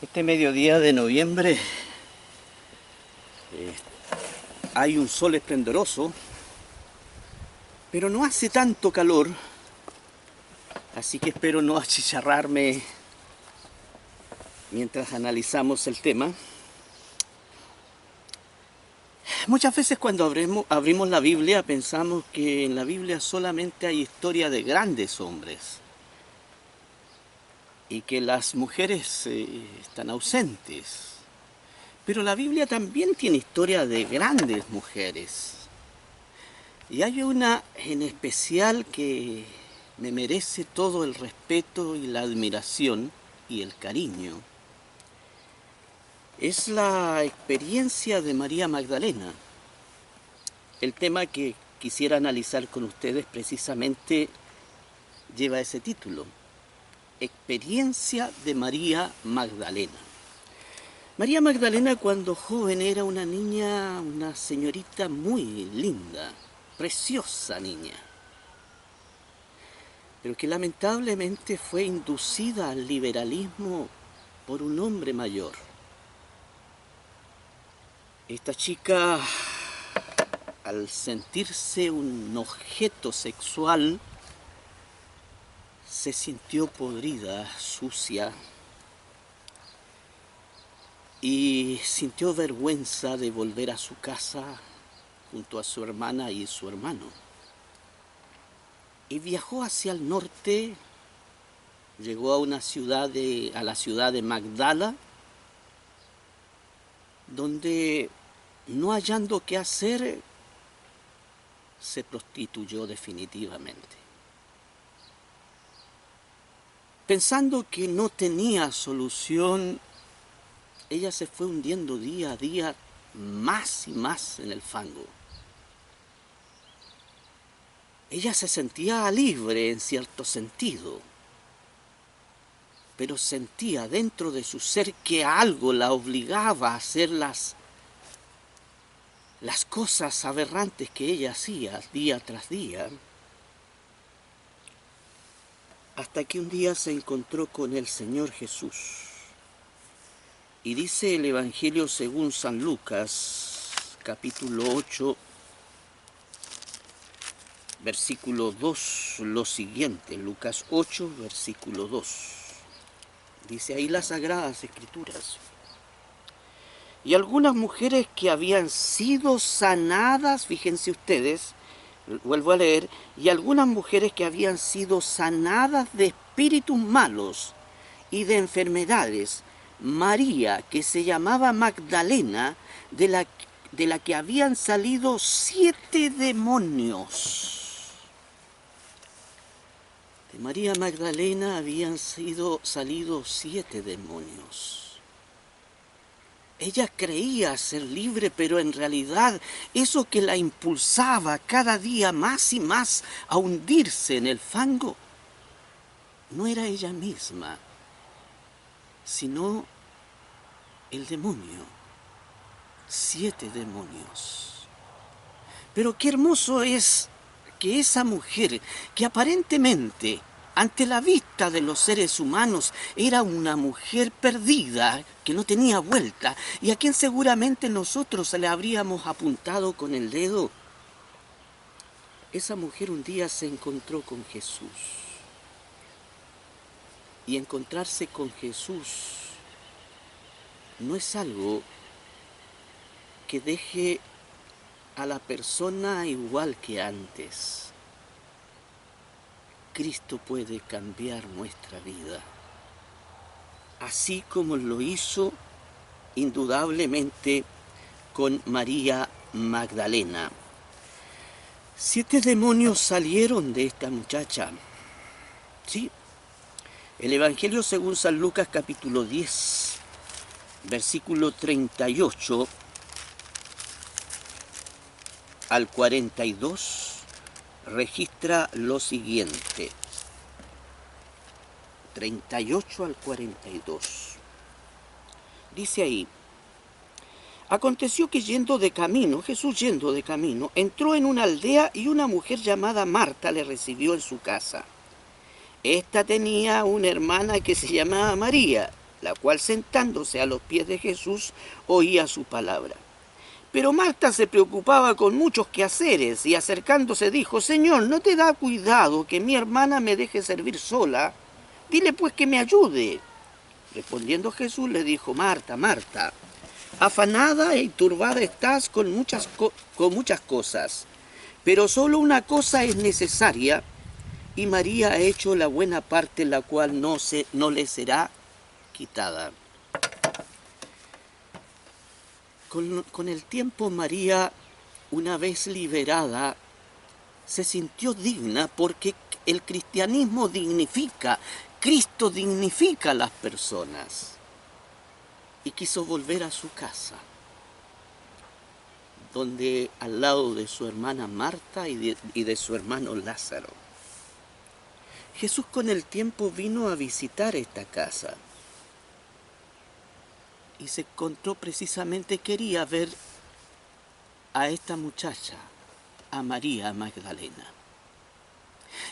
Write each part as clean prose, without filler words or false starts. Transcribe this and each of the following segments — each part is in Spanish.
Este mediodía de noviembre eh, hay un sol esplendoroso, pero no hace tanto calor, así que espero no achicharrarme mientras analizamos el tema. Muchas veces cuando abrimos la Biblia pensamos que en la Biblia solamente hay historia de grandes hombres y que las mujeres están ausentes. Pero la Biblia también tiene historia de grandes mujeres. Y hay una en especial que me merece todo el respeto y la admiración y el cariño. Es la experiencia de María Magdalena. El tema que quisiera analizar con ustedes precisamente lleva ese título: Experiencia de María Magdalena. María Magdalena cuando joven era una niña, una señorita muy linda, preciosa niña, pero que lamentablemente fue inducida al liberalismo por un hombre mayor. Esta chica, al sentirse un objeto sexual, se sintió podrida, sucia, y sintió vergüenza de volver a su casa junto a su hermana y su hermano. Y viajó hacia el norte, llegó a la ciudad de Magdala, donde, no hallando qué hacer, se prostituyó definitivamente. Pensando que no tenía solución, ella se fue hundiendo día a día más y más en el fango. Ella se sentía libre en cierto sentido, pero sentía dentro de su ser que algo la obligaba a hacer las cosas aberrantes que ella hacía día tras día, hasta que un día se encontró con el Señor Jesús. Y dice el Evangelio según San Lucas, capítulo 8, versículo 2, lo siguiente. Lucas 8, versículo 2. Dice ahí las Sagradas Escrituras: y algunas mujeres que habían sido sanadas, fíjense ustedes, vuelvo a leer, y algunas mujeres que habían sido sanadas de espíritus malos y de enfermedades, María, que se llamaba Magdalena, de la que habían salido 7 demonios. De María Magdalena habían salido 7 demonios. Ella creía ser libre, pero en realidad eso que la impulsaba cada día más y más a hundirse en el fango no era ella misma, sino el demonio. 7 demonios. Pero qué hermoso es que esa mujer, que aparentemente ante la vista de los seres humanos era una mujer perdida, que no tenía vuelta, y a quien seguramente nosotros le habríamos apuntado con el dedo, esa mujer un día se encontró con Jesús. Y encontrarse con Jesús no es algo que deje a la persona igual que antes. Cristo puede cambiar nuestra vida, así como lo hizo indudablemente con María Magdalena. 7 demonios salieron de esta muchacha. Sí, el Evangelio según San Lucas capítulo 10, versículo 38 al 42, registra lo siguiente. 38 al 42. Dice ahí: aconteció que Jesús yendo de camino, entró en una aldea y una mujer llamada Marta le recibió en su casa. Esta tenía una hermana que se llamaba María, la cual sentándose a los pies de Jesús oía su palabra. Pero Marta se preocupaba con muchos quehaceres y acercándose dijo: Señor, ¿no te da cuidado que mi hermana me deje servir sola? Dile pues que me ayude. Respondiendo Jesús le dijo: Marta, Marta, afanada y turbada estás con muchas cosas, pero solo una cosa es necesaria, y María ha hecho la buena parte, la cual no le será quitada. Con el tiempo María, una vez liberada, se sintió digna porque el cristianismo dignifica, Cristo dignifica a las personas. Y quiso volver a su casa, donde al lado de su hermana Marta y de su hermano Lázaro. Jesús con el tiempo vino a visitar esta casa y se encontró precisamente, quería ver a esta muchacha, a María Magdalena.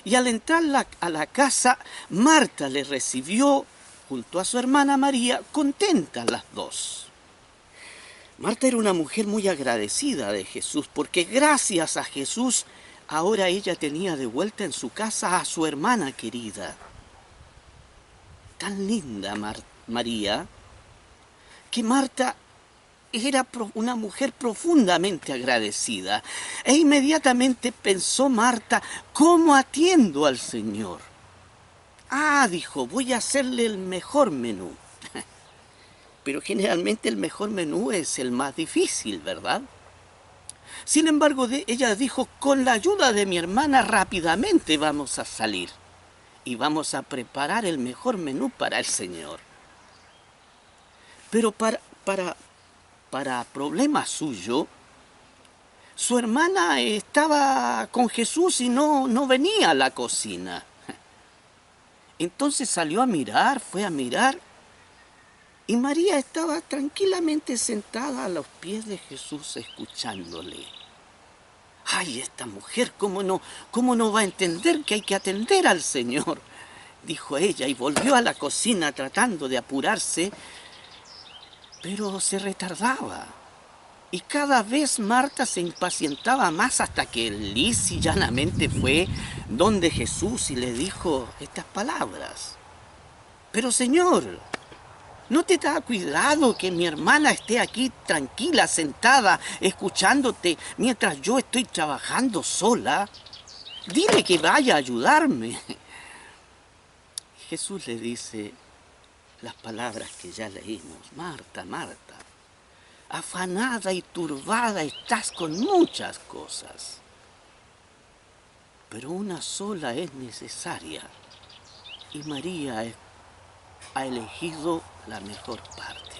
Y al entrar a la casa, Marta le recibió junto a su hermana María, contentas las dos. Marta era una mujer muy agradecida de Jesús, porque gracias a Jesús ahora ella tenía de vuelta en su casa a su hermana querida. Tan linda María, que Marta era una mujer profundamente agradecida. E inmediatamente pensó Marta: ¿cómo atiendo al Señor? Dijo, voy a hacerle el mejor menú. Pero generalmente el mejor menú es el más difícil, ¿verdad? Sin embargo, ella dijo: con la ayuda de mi hermana rápidamente vamos a salir y vamos a preparar el mejor menú para el Señor. Pero para problema suyo, su hermana estaba con Jesús y no venía a la cocina. Entonces salió a mirar, fue a mirar, y María estaba tranquilamente sentada a los pies de Jesús escuchándole. ¡Ay, esta mujer, cómo no va a entender que hay que atender al Señor!, dijo ella, y volvió a la cocina tratando de apurarse, pero se retardaba. Y cada vez Marta se impacientaba más, hasta que lisa y llanamente fue donde Jesús y le dijo estas palabras: pero Señor, ¿no te da cuidado que mi hermana esté aquí tranquila, sentada, escuchándote, mientras yo estoy trabajando sola? Dile que vaya a ayudarme. Jesús le dice las palabras que ya leímos: Marta, Marta, afanada y turbada estás con muchas cosas, pero una sola es necesaria, y María ha elegido la mejor parte.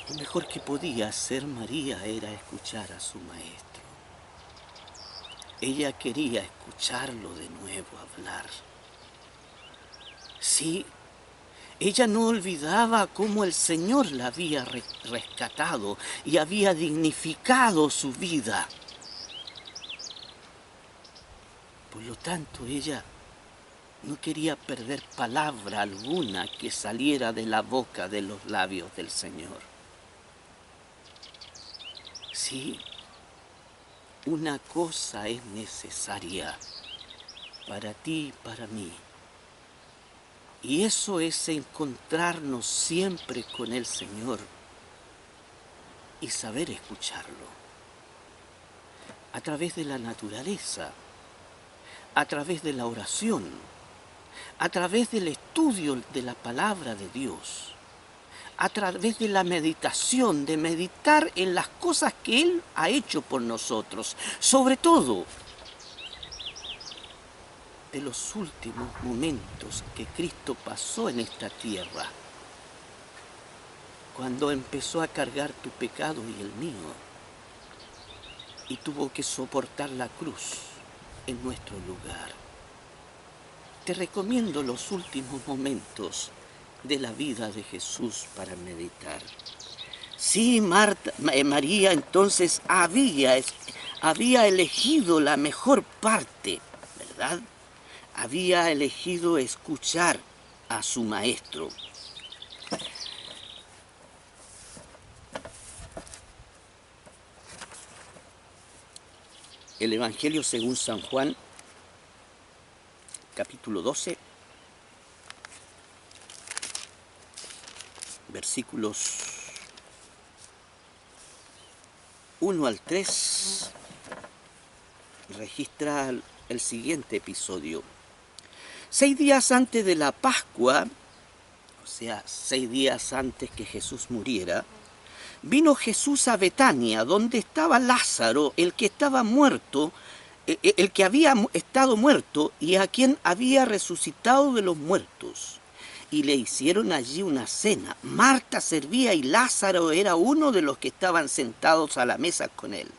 Lo mejor que podía hacer María era escuchar a su maestro. Ella quería escucharlo de nuevo hablar. Sí, ella no olvidaba cómo el Señor la había rescatado y había dignificado su vida. Por lo tanto, ella no quería perder palabra alguna que saliera de la boca, de los labios del Señor. Sí, una cosa es necesaria para ti y para mí. Y eso es encontrarnos siempre con el Señor y saber escucharlo. A través de la naturaleza, a través de la oración, a través del estudio de la palabra de Dios, a través de la meditación, de meditar en las cosas que Él ha hecho por nosotros, sobre todo de los últimos momentos que Cristo pasó en esta tierra, cuando empezó a cargar tu pecado y el mío, y tuvo que soportar la cruz en nuestro lugar. Te recomiendo los últimos momentos de la vida de Jesús para meditar. Sí, María entonces había elegido la mejor parte, ¿verdad? Había elegido escuchar a su maestro. El Evangelio según San Juan, capítulo 12, versículos 1 al 3, registra el siguiente episodio. 6 días antes de la Pascua, o sea, 6 días antes que Jesús muriera, vino Jesús a Betania, donde estaba Lázaro, el que estaba muerto, el que había estado muerto y a quien había resucitado de los muertos. Y le hicieron allí una cena. Marta servía y Lázaro era uno de los que estaban sentados a la mesa con él.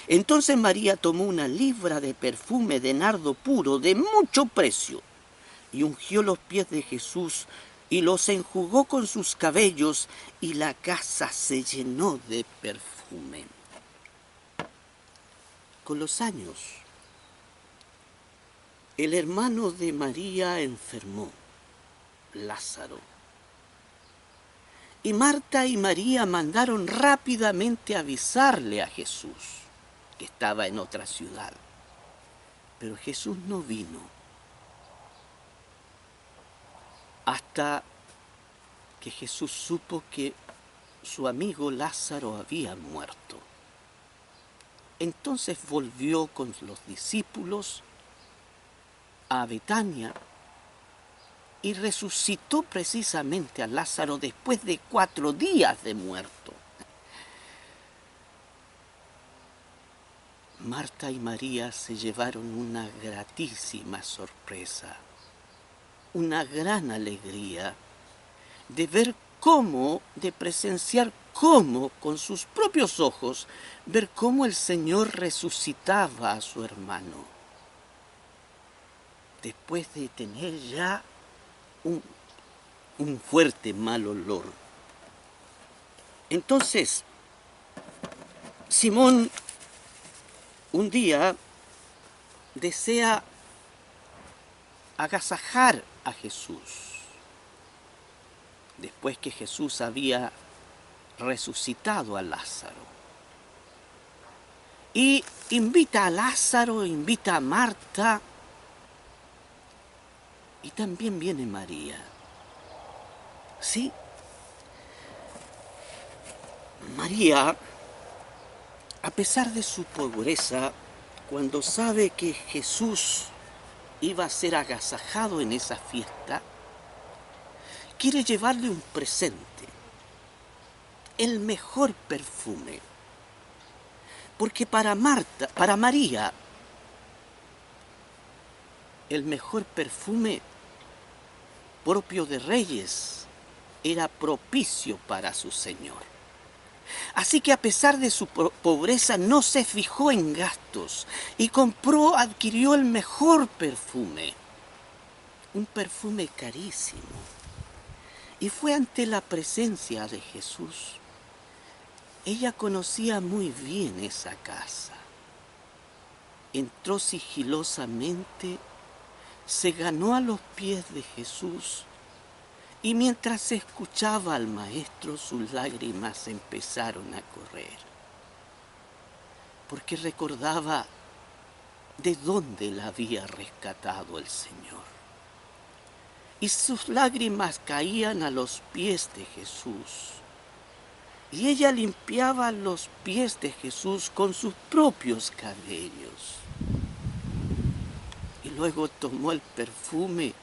Entonces María tomó una libra de perfume de nardo puro de mucho precio y ungió los pies de Jesús y los enjugó con sus cabellos, y la casa se llenó de perfume. Con los años, el hermano de María enfermó, Lázaro. Y Marta y María mandaron rápidamente a avisarle a Jesús, que estaba en otra ciudad. Pero Jesús no vino hasta que Jesús supo que su amigo Lázaro había muerto. Entonces volvió con los discípulos a Betania y resucitó precisamente a Lázaro después de 4 días de muerto. Marta y María se llevaron una gratísima sorpresa, una gran alegría de ver cómo, de presenciar cómo, con sus propios ojos, ver cómo el Señor resucitaba a su hermano, después de tener ya un fuerte mal olor. Entonces, Simón un día desea agasajar a Jesús, después que Jesús había resucitado a Lázaro. Y invita a Lázaro, invita a Marta, y también viene María. Sí, María, a pesar de su pobreza, cuando sabe que Jesús iba a ser agasajado en esa fiesta, quiere llevarle un presente, el mejor perfume. Porque para María, el mejor perfume propio de reyes era propicio para su Señor. Así que a pesar de su pobreza no se fijó en gastos y adquirió el mejor perfume, un perfume carísimo. Y fue ante la presencia de Jesús. Ella conocía muy bien esa casa. Entró sigilosamente, se ganó a los pies de Jesús, y mientras escuchaba al maestro, sus lágrimas empezaron a correr, porque recordaba de dónde la había rescatado el Señor. Y sus lágrimas caían a los pies de Jesús. Y ella limpiaba los pies de Jesús con sus propios cabellos. Y luego tomó el perfume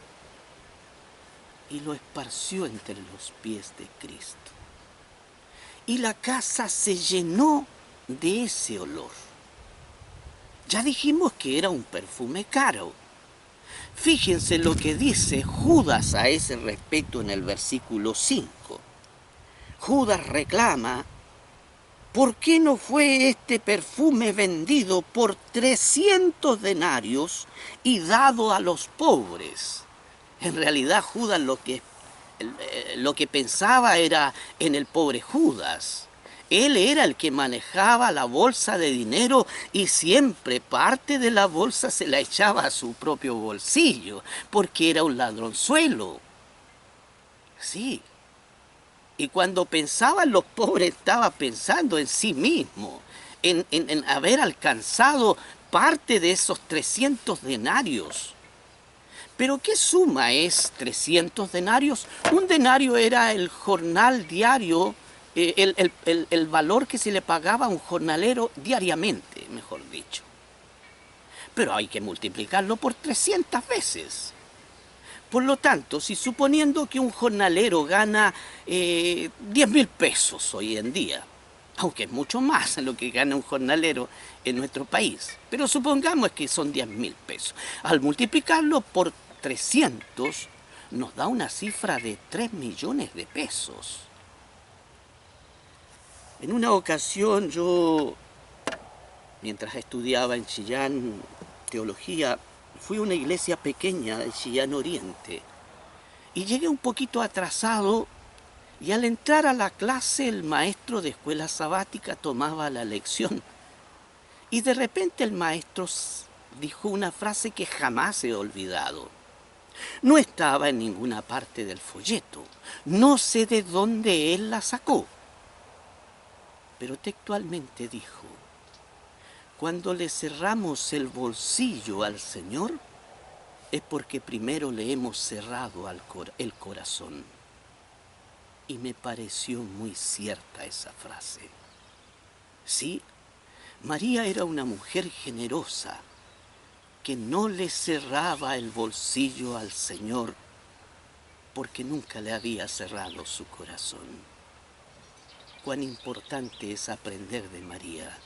y lo esparció entre los pies de Cristo. Y la casa se llenó de ese olor. Ya dijimos que era un perfume caro. Fíjense lo que dice Judas a ese respecto en el versículo 5. Judas reclama: ¿por qué no fue este perfume vendido por 300 denarios y dado a los pobres? En realidad Judas lo que pensaba era en el pobre Judas. Él era el que manejaba la bolsa de dinero y siempre parte de la bolsa se la echaba a su propio bolsillo, porque era un ladronzuelo. Sí. Y cuando pensaba en los pobres, estaba pensando en sí mismo, en haber alcanzado parte de esos 300 denarios. Pero ¿qué suma es 300 denarios? Un denario era el jornal diario, el valor que se le pagaba a un jornalero diariamente, mejor dicho. Pero hay que multiplicarlo por 300 veces. Por lo tanto, si suponiendo que un jornalero gana 10.000 pesos hoy en día, aunque es mucho más lo que gana un jornalero en nuestro país, pero supongamos que son 10.000 pesos, al multiplicarlo por 300 nos da una cifra de 3 millones de pesos. En una ocasión yo, mientras estudiaba en Chillán teología, fui a una iglesia pequeña de Chillán Oriente y llegué un poquito atrasado y al entrar a la clase el maestro de escuela sabática tomaba la lección y de repente el maestro dijo una frase que jamás he olvidado. No estaba en ninguna parte del folleto, no sé de dónde él la sacó, pero textualmente dijo: cuando le cerramos el bolsillo al Señor, es porque primero le hemos cerrado el corazón. Y me pareció muy cierta esa frase. Sí, María era una mujer generosa, que no le cerraba el bolsillo al Señor, porque nunca le había cerrado su corazón. Cuán importante es aprender de María,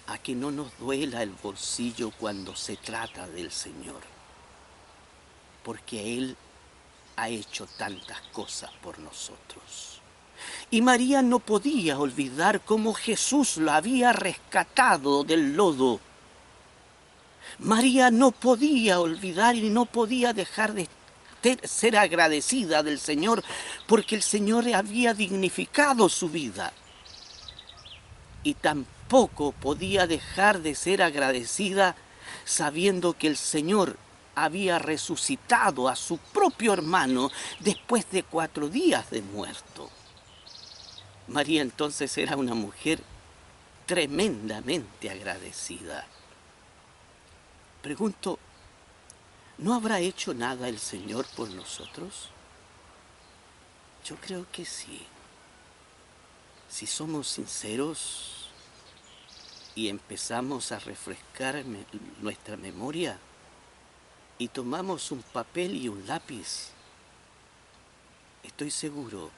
a que no nos duela el bolsillo cuando se trata del Señor, porque Él ha hecho tantas cosas por nosotros. Y María no podía olvidar cómo Jesús la había rescatado del lodo. María no podía olvidar y no podía dejar de ser agradecida del Señor, porque el Señor había dignificado su vida. Y tampoco podía dejar de ser agradecida sabiendo que el Señor había resucitado a su propio hermano después de 4 días de muerto. María entonces era una mujer tremendamente agradecida. Pregunto, ¿no habrá hecho nada el Señor por nosotros? Yo creo que sí. Si somos sinceros y empezamos a refrescar nuestra memoria y tomamos un papel y un lápiz, estoy seguro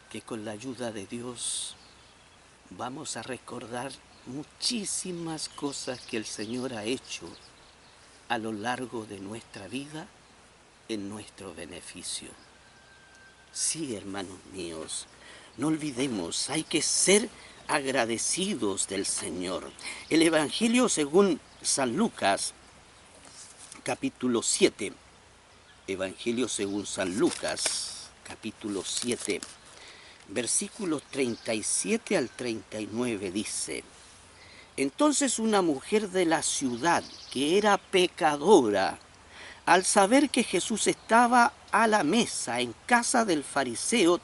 que con la ayuda de Dios vamos a recordar muchísimas cosas que el Señor ha hecho a lo largo de nuestra vida en nuestro beneficio. Sí, hermanos míos, no olvidemos, hay que ser agradecidos del Señor. El Evangelio según San Lucas, capítulo 7. Evangelio según San Lucas, capítulo 7, versículos 37 al 39 dice: entonces una mujer de la ciudad, que era pecadora, al saber que Jesús estaba a la mesa en casa del fariseo,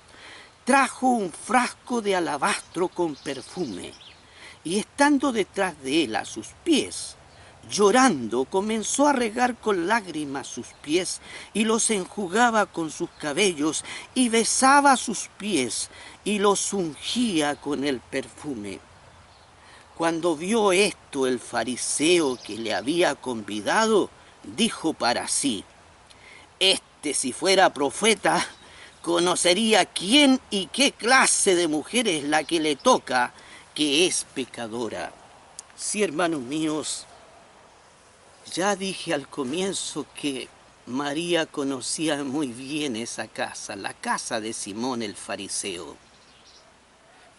trajo un frasco de alabastro con perfume, y estando detrás de él a sus pies, llorando, comenzó a regar con lágrimas sus pies, y los enjugaba con sus cabellos, y besaba sus pies, y los ungía con el perfume. Cuando vio esto el fariseo que le había convidado, dijo para sí: si fuera profeta, conocería quién y qué clase de mujer es la que le toca, que es pecadora. Sí, hermanos míos, ya dije al comienzo que María conocía muy bien esa casa, la casa de Simón el fariseo,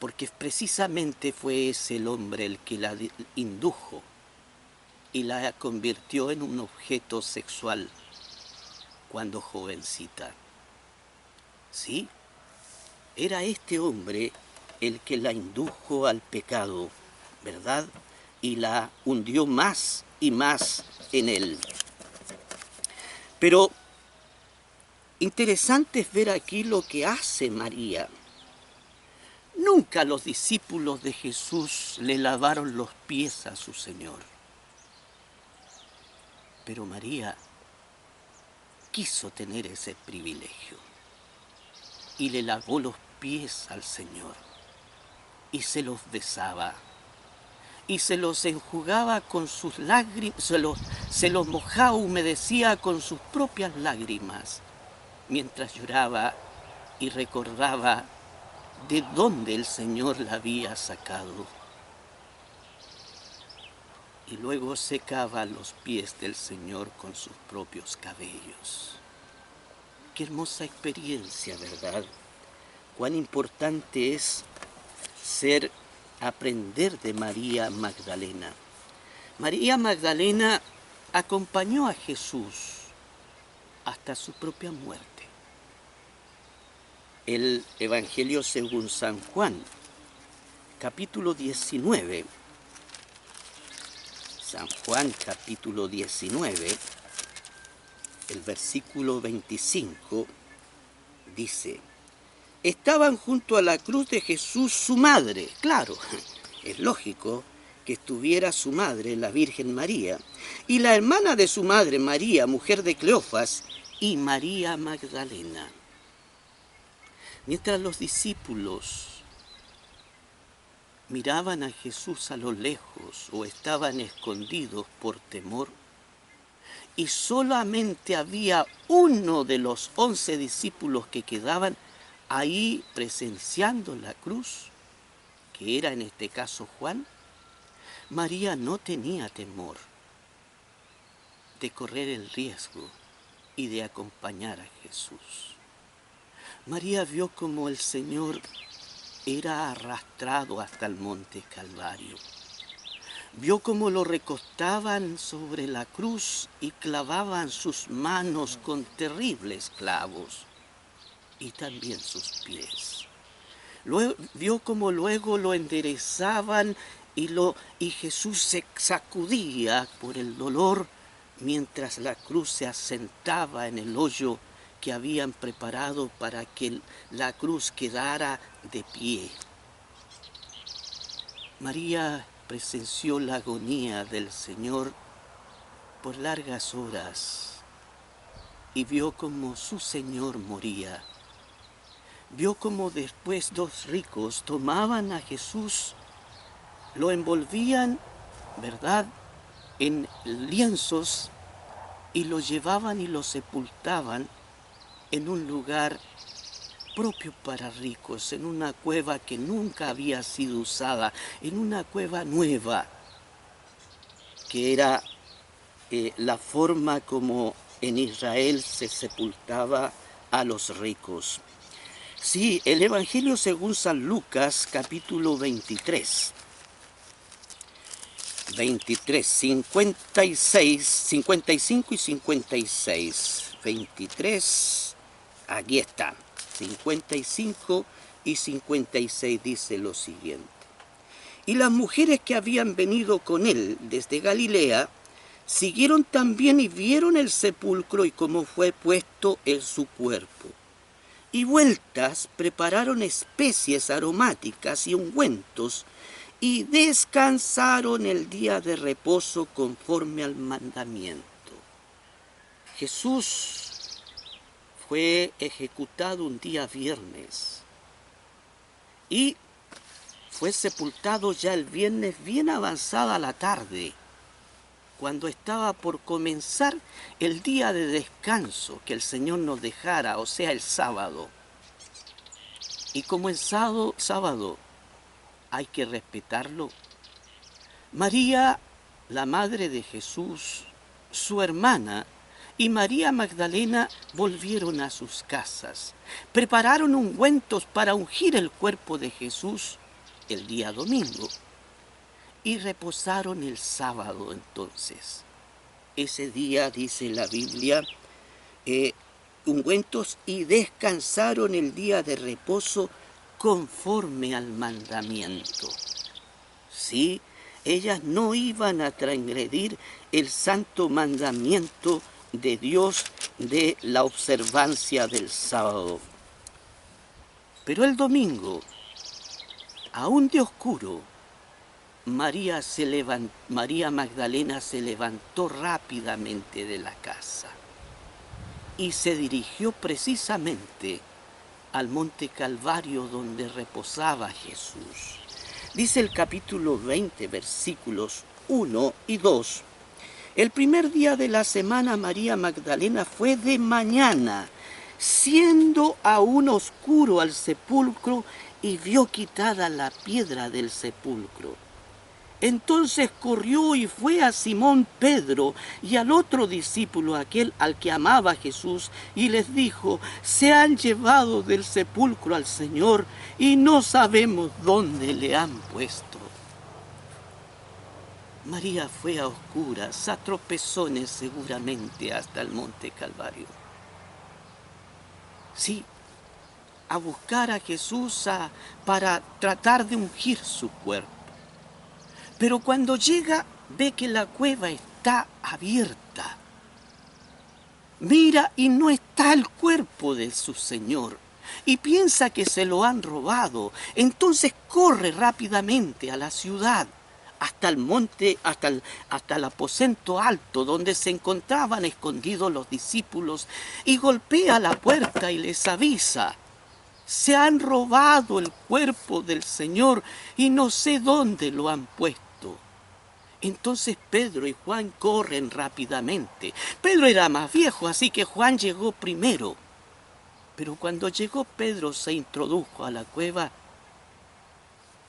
porque precisamente fue ese el hombre el que la indujo y la convirtió en un objeto sexual cuando jovencita. Sí, era este hombre el que la indujo al pecado, ¿verdad? Y la hundió más y más en él. Pero Interesante es ver aquí lo que hace María. Nunca los discípulos de Jesús le lavaron los pies a su Señor. Pero María quiso tener ese privilegio y le lavó los pies al Señor y se los besaba y se los enjugaba con sus lágrimas, se los mojaba, humedecía con sus propias lágrimas mientras lloraba y recordaba de dónde el Señor la había sacado. Y luego secaba los pies del Señor con sus propios cabellos. Qué hermosa experiencia, ¿verdad? Cuán importante es aprender de María Magdalena. María Magdalena acompañó a Jesús hasta su propia muerte. El Evangelio según San Juan, capítulo 19. San Juan, capítulo 19, el versículo 25, dice: estaban junto a la cruz de Jesús su madre. Claro, es lógico que estuviera su madre, la Virgen María, y la hermana de su madre, María, mujer de Cleofas, y María Magdalena. Mientras los discípulos miraban a Jesús a lo lejos o estaban escondidos por temor, y solamente había uno de los 11 discípulos que quedaban ahí presenciando la cruz, que era en este caso Juan, María no tenía temor de correr el riesgo y de acompañar a Jesús. María vio como el Señor era arrastrado hasta el monte Calvario. Vio cómo lo recostaban sobre la cruz y clavaban sus manos con terribles clavos y también sus pies. Vio cómo luego lo enderezaban y Jesús se sacudía por el dolor mientras la cruz se asentaba en el hoyo que habían preparado para que la cruz quedara de pie. María presenció la agonía del Señor por largas horas y vio cómo su Señor moría. Vio cómo después 2 ricos tomaban a Jesús, lo envolvían, ¿verdad?, en lienzos y lo llevaban y lo sepultaban en un lugar propio para ricos, en una cueva que nunca había sido usada, en una cueva nueva, que era la forma como en Israel se sepultaba a los ricos. Sí, el Evangelio según San Lucas, capítulo 23. 23, 56, 55 y 56. 23, aquí está. 55 y 56 dice lo siguiente: y las mujeres que habían venido con él desde Galilea siguieron también y vieron el sepulcro y cómo fue puesto en su cuerpo. Y vueltas prepararon especies aromáticas y ungüentos y descansaron el día de reposo conforme al mandamiento. Jesús fue ejecutado un día viernes y fue sepultado ya el viernes bien avanzada la tarde, cuando estaba por comenzar el día de descanso que el Señor nos dejara, o sea, el sábado. Y como el sábado hay que respetarlo, María, la madre de Jesús, su hermana y María Magdalena volvieron a sus casas, prepararon ungüentos para ungir el cuerpo de Jesús el día domingo y reposaron el sábado entonces. Ese día, dice la Biblia, ungüentos y descansaron el día de reposo conforme al mandamiento. Sí, ellas no iban a transgredir el santo mandamiento de Dios de la observancia del sábado. Pero el domingo, aún de oscuro, María Magdalena se levantó rápidamente de la casa y se dirigió precisamente al monte Calvario donde reposaba Jesús. Dice el capítulo 20, versículos 1 y 2. El primer día de la semana María Magdalena fue de mañana, siendo aún oscuro al sepulcro, y vio quitada la piedra del sepulcro. Entonces corrió y fue a Simón Pedro y al otro discípulo, aquel al que amaba Jesús, y les dijo: se han llevado del sepulcro al Señor y no sabemos dónde le han puesto. María fue a oscuras, a tropezones seguramente hasta el monte Calvario. Sí, a buscar a Jesús para tratar de ungir su cuerpo. Pero cuando llega, ve que la cueva está abierta. Mira y no está el cuerpo de su Señor. Y piensa que se lo han robado. Entonces corre rápidamente a la ciudad, hasta el monte, hasta el aposento alto, donde se encontraban escondidos los discípulos, y golpea la puerta y les avisa: se han robado el cuerpo del Señor y no sé dónde lo han puesto. Entonces Pedro y Juan corren rápidamente. Pedro era más viejo, así que Juan llegó primero. Pero cuando llegó Pedro, se introdujo a la cueva,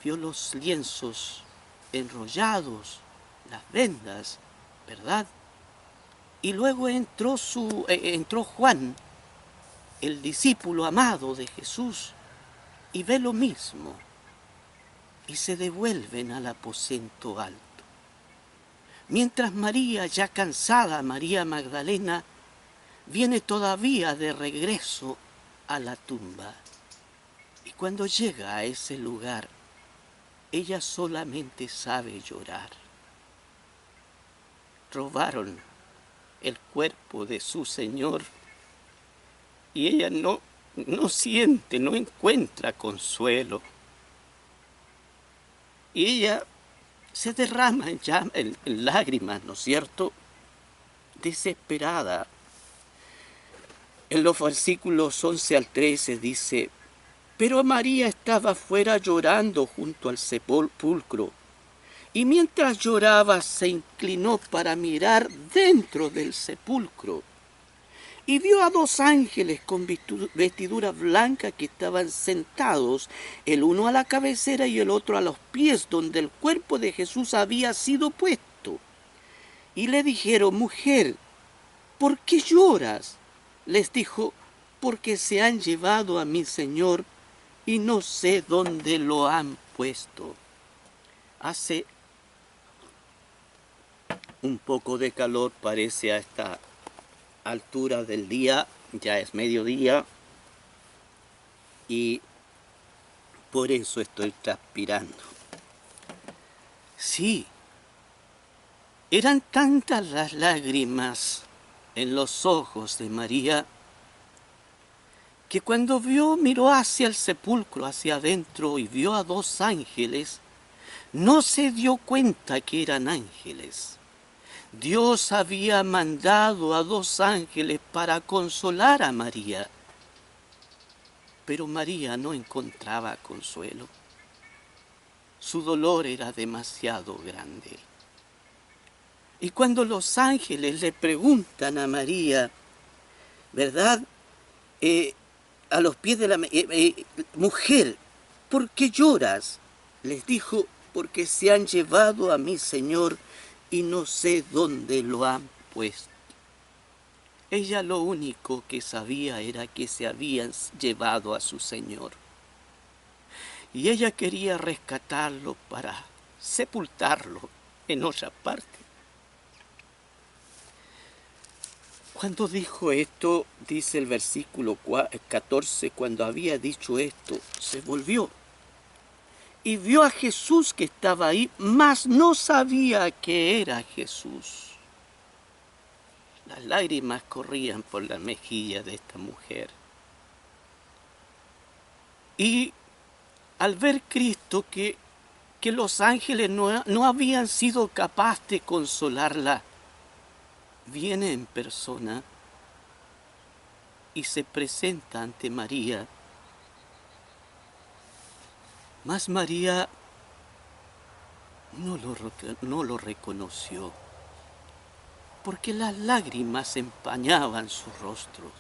vio los lienzos enrollados, las vendas, ¿verdad? Y luego entró Juan, el discípulo amado de Jesús, y ve lo mismo. Y se devuelven al aposento alto. Mientras María, ya cansada, María Magdalena, viene todavía de regreso a la tumba. Y cuando llega a ese lugar, ella solamente sabe llorar. Robaron el cuerpo de su Señor y ella no siente, no encuentra consuelo. Y ella se derrama en lágrimas, ¿no es cierto? Desesperada. En los versículos 11 al 13 dice: pero María estaba fuera llorando junto al sepulcro, y mientras lloraba se inclinó para mirar dentro del sepulcro, y vio a dos ángeles con vestidura blanca que estaban sentados, el uno a la cabecera y el otro a los pies, donde el cuerpo de Jesús había sido puesto. Y le dijeron: mujer, ¿por qué lloras? Les dijo: porque se han llevado a mi Señor y no sé dónde lo han puesto. Hace un poco de calor, parece, a esta altura del día, ya es mediodía, y por eso estoy transpirando. Sí, eran tantas las lágrimas en los ojos de María, que cuando miró hacia el sepulcro, hacia adentro, y vio a dos ángeles, no se dio cuenta que eran ángeles. Dios había mandado a dos ángeles para consolar a María, pero María no encontraba consuelo. Su dolor era demasiado grande. Y cuando los ángeles le preguntan a María, ¿verdad?, a los pies de la mujer, ¿por qué lloras? Les dijo: porque se han llevado a mi Señor y no sé dónde lo han puesto. Ella lo único que sabía era que se habían llevado a su Señor. Y ella quería rescatarlo para sepultarlo en otra parte. Cuando dijo esto, dice el versículo 14, cuando había dicho esto, se volvió y vio a Jesús que estaba ahí, mas no sabía que era Jesús. Las lágrimas corrían por la mejilla de esta mujer. Y al ver Cristo que los ángeles no habían sido capaces de consolarla, viene en persona y se presenta ante María. Mas María no lo reconoció, porque las lágrimas empañaban su rostro.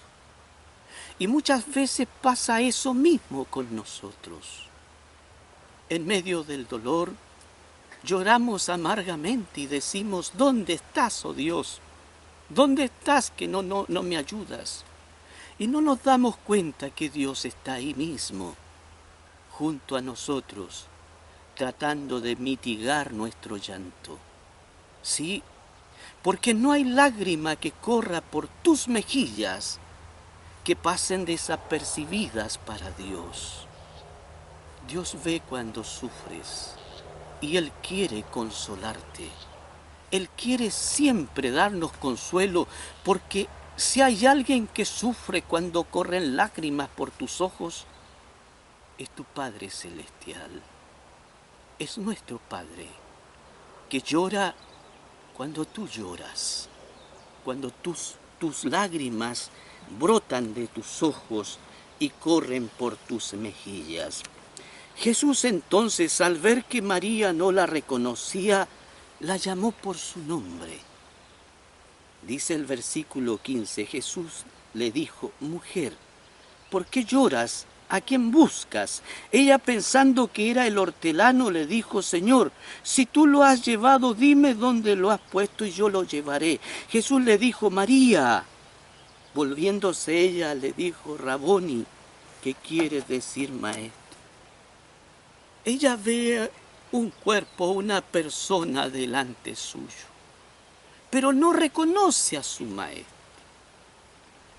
Y muchas veces pasa eso mismo con nosotros. En medio del dolor, lloramos amargamente y decimos: ¿dónde estás, oh Dios? ¿Dónde estás que no me ayudas? Y no nos damos cuenta que Dios está ahí mismo, junto a nosotros, tratando de mitigar nuestro llanto. Sí, porque no hay lágrima que corra por tus mejillas que pasen desapercibidas para Dios. Dios ve cuando sufres y Él quiere consolarte. Él quiere siempre darnos consuelo, porque si hay alguien que sufre cuando corren lágrimas por tus ojos, es tu Padre Celestial. Es nuestro Padre, que llora cuando tú lloras, cuando tus lágrimas brotan de tus ojos y corren por tus mejillas. Jesús entonces, al ver que María no la reconocía, la llamó por su nombre. Dice el versículo 15, Jesús le dijo: mujer, ¿por qué lloras? ¿A quién buscas? Ella, pensando que era el hortelano, le dijo: Señor, si tú lo has llevado, dime dónde lo has puesto y yo lo llevaré. Jesús le dijo: María. Volviéndose ella, le dijo: Raboni, ¿qué quiere decir maestro? Ella ve un cuerpo, una persona delante suyo, pero no reconoce a su maestro.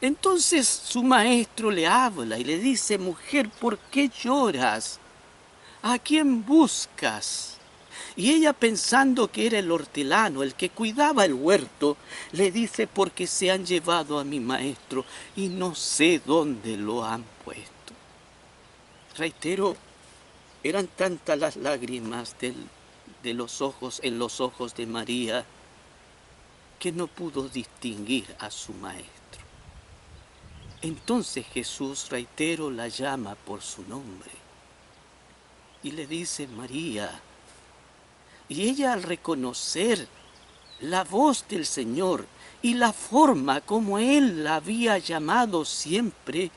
Entonces su maestro le habla y le dice: mujer, ¿por qué lloras? ¿A quién buscas? Y ella, pensando que era el hortelano, el que cuidaba el huerto, le dice: porque se han llevado a mi maestro y no sé dónde lo han puesto. Reitero, eran tantas las lágrimas en los ojos de María, que no pudo distinguir a su maestro. Entonces Jesús, reitero, la llama por su nombre y le dice: María. Y ella, al reconocer la voz del Señor y la forma como Él la había llamado siempre,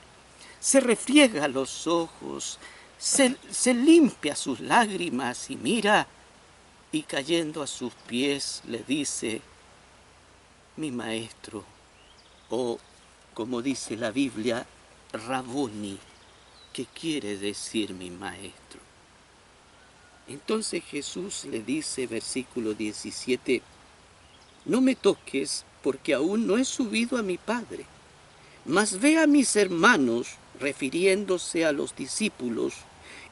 se refriega los ojos, se limpia sus lágrimas y mira, y cayendo a sus pies le dice: mi maestro, o como dice la Biblia, Raboni, que quiere decir mi maestro. Entonces Jesús le dice, versículo 17, no me toques, porque aún no he subido a mi Padre, mas ve a mis hermanos, refiriéndose a los discípulos,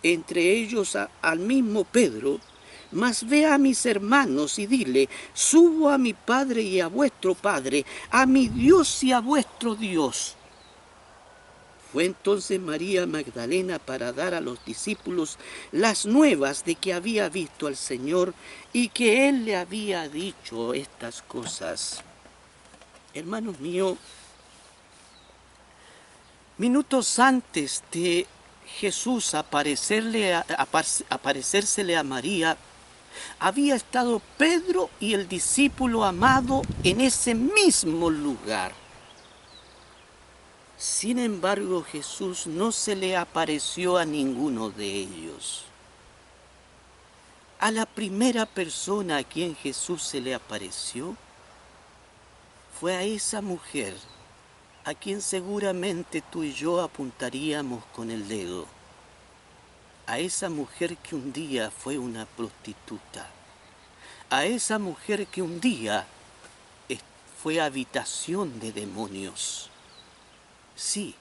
entre ellos al mismo Pedro, mas ve a mis hermanos y dile: subo a mi Padre y a vuestro Padre, a mi Dios y a vuestro Dios. Fue entonces María Magdalena para dar a los discípulos las nuevas de que había visto al Señor y que Él le había dicho estas cosas. Hermanos míos, minutos antes de Jesús aparecérsele a María, había estado Pedro y el discípulo amado en ese mismo lugar. Sin embargo, Jesús no se le apareció a ninguno de ellos. A la primera persona a quien Jesús se le apareció fue a esa mujer, a quien seguramente tú y yo apuntaríamos con el dedo. A esa mujer que un día fue una prostituta. A esa mujer que un día fue habitación de demonios. Sí,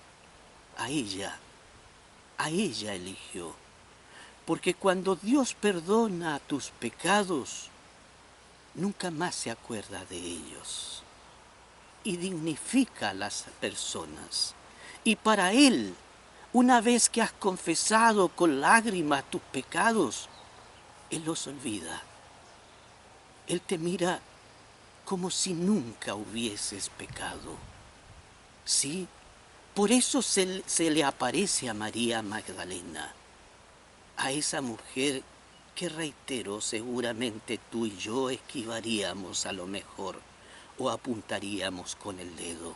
a ella eligió. Porque cuando Dios perdona tus pecados, nunca más se acuerda de ellos. y dignifica a las personas. Y para Él, una vez que has confesado con lágrimas tus pecados, Él los olvida. Él te mira como si nunca hubieses pecado. Sí, por eso se le aparece a María Magdalena, a esa mujer que, reitero, seguramente tú y yo esquivaríamos a lo mejor o apuntaríamos con el dedo,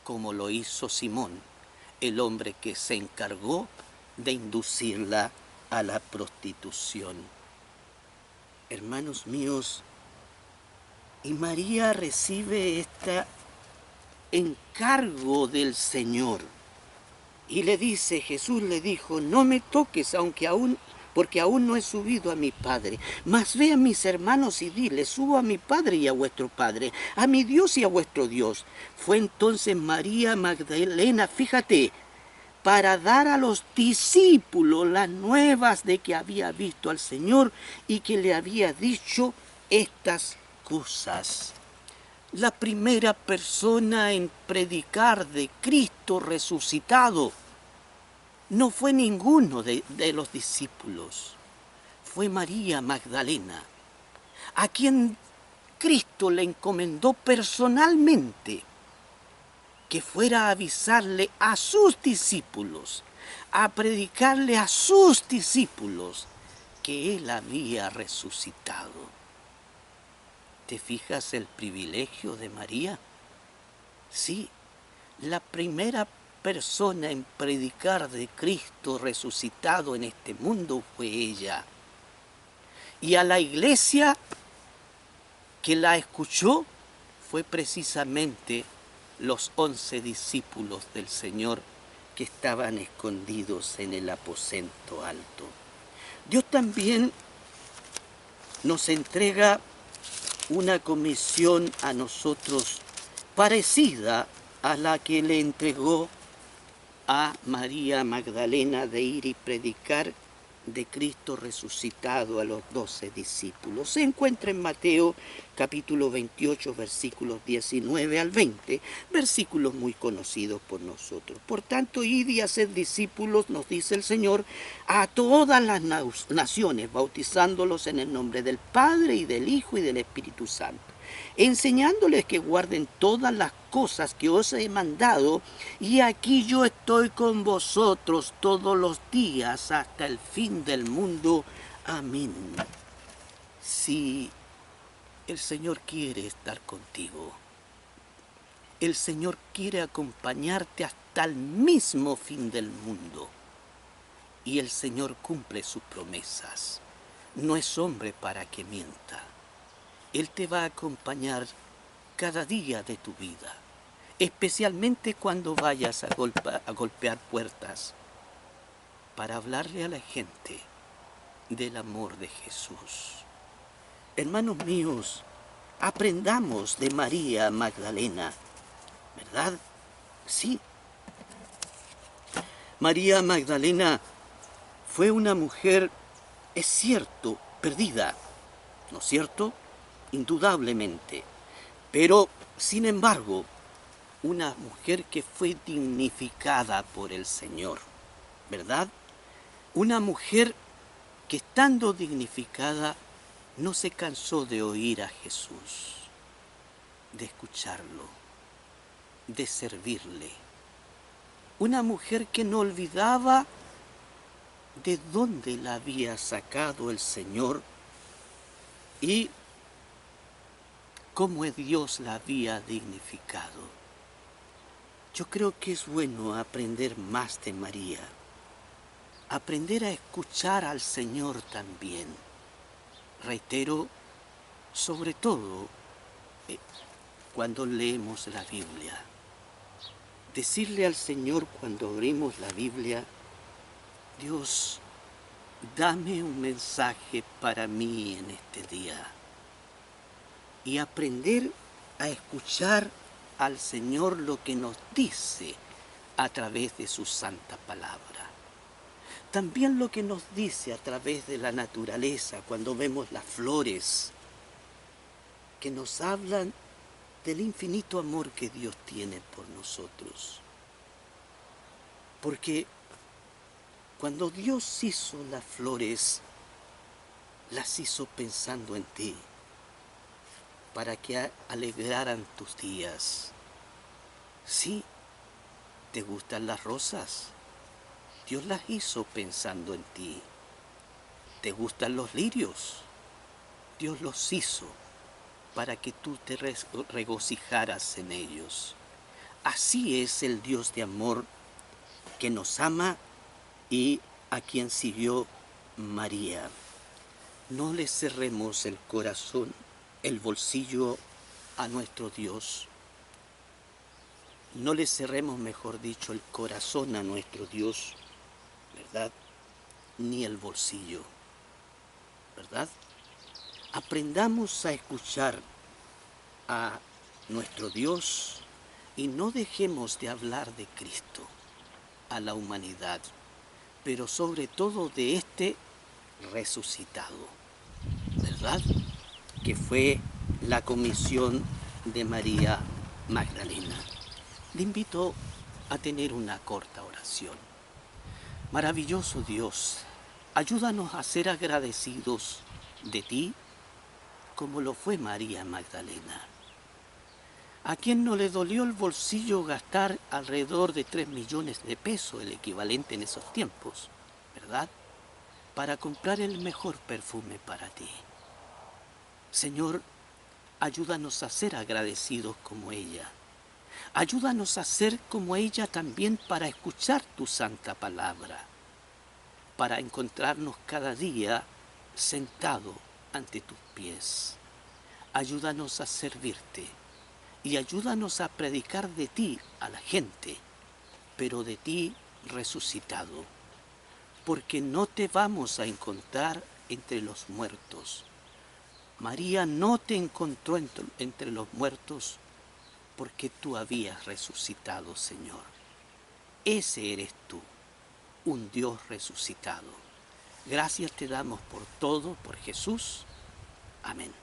como lo hizo Simón, el hombre que se encargó de inducirla a la prostitución. Hermanos míos, y María recibe este encargo del Señor y le dice, Jesús le dijo, no me toques porque aún no he subido a mi Padre, mas ve a mis hermanos y dile, subo a mi Padre y a vuestro Padre, a mi Dios y a vuestro Dios. Fue entonces María Magdalena, fíjate, para dar a los discípulos las nuevas de que había visto al Señor y que le había dicho estas cosas. La primera persona en predicar de Cristo resucitado no fue ninguno de los discípulos, fue María Magdalena, a quien Cristo le encomendó personalmente que fuera a avisarle a sus discípulos, a predicarle a sus discípulos que Él había resucitado. ¿Te fijas el privilegio de María? Sí, la primera persona en predicar de Cristo resucitado en este mundo fue ella. Y a la iglesia que la escuchó fue precisamente los 11 discípulos del Señor que estaban escondidos en el aposento alto. Dios también nos entrega una comisión a nosotros parecida a la que le entregó a María Magdalena, de ir y predicar de Cristo resucitado a los 12 discípulos. Se encuentra en Mateo capítulo 28, versículos 19 al 20, versículos muy conocidos por nosotros. Por tanto, id y haced discípulos, nos dice el Señor, a todas las naciones, bautizándolos en el nombre del Padre y del Hijo y del Espíritu Santo, enseñándoles que guarden todas las cosas que os he mandado, y aquí yo estoy con vosotros todos los días hasta el fin del mundo. Amén. Si el Señor quiere estar contigo, el Señor quiere acompañarte hasta el mismo fin del mundo, y el Señor cumple sus promesas. No es hombre para que mienta. Él te va a acompañar cada día de tu vida, especialmente cuando vayas a golpear puertas para hablarle a la gente del amor de Jesús. Hermanos míos, aprendamos de María Magdalena, ¿verdad? Sí. María Magdalena fue una mujer, es cierto, perdida, ¿no es cierto? Indudablemente, pero sin embargo, una mujer que fue dignificada por el Señor, ¿verdad? Una mujer que, estando dignificada, no se cansó de oír a Jesús, de escucharlo, de servirle. Una mujer que no olvidaba de dónde la había sacado el Señor y cómo Dios la había dignificado. Yo creo que es bueno aprender más de María, aprender a escuchar al Señor también. Reitero, sobre todo cuando leemos la Biblia, decirle al Señor cuando abrimos la Biblia, Dios, dame un mensaje para mí en este día. Y aprender a escuchar al Señor lo que nos dice a través de su santa palabra. También lo que nos dice a través de la naturaleza, cuando vemos las flores, que nos hablan del infinito amor que Dios tiene por nosotros. Porque cuando Dios hizo las flores, las hizo pensando en ti, para que alegraran tus días. Sí, ¿te gustan las rosas? Dios las hizo pensando en ti. ¿Te gustan los lirios? Dios los hizo para que tú te regocijaras en ellos. Así es el Dios de amor que nos ama y a quien siguió María. No le cerremos el corazón, el bolsillo a nuestro Dios. No le cerremos, mejor dicho, el corazón a nuestro Dios, ¿verdad? Ni el bolsillo, ¿verdad? Aprendamos a escuchar a nuestro Dios y no dejemos de hablar de Cristo a la humanidad, pero sobre todo de este resucitado, ¿verdad? Que fue la comisión de María Magdalena. Le invito a tener una corta oración. Maravilloso Dios, ayúdanos a ser agradecidos de ti como lo fue María Magdalena. ¿A quien no le dolió el bolsillo gastar alrededor de 3 millones de pesos, el equivalente en esos tiempos, ¿verdad? Para comprar el mejor perfume para ti? Señor, ayúdanos a ser agradecidos como ella. Ayúdanos a ser como ella también para escuchar tu santa palabra, para encontrarnos cada día sentado ante tus pies. Ayúdanos a servirte y ayúdanos a predicar de ti a la gente, pero de ti resucitado, porque no te vamos a encontrar entre los muertos. María no te encontró entre los muertos porque tú habías resucitado, Señor. Ese eres tú, un Dios resucitado. Gracias te damos por todo, por Jesús. Amén.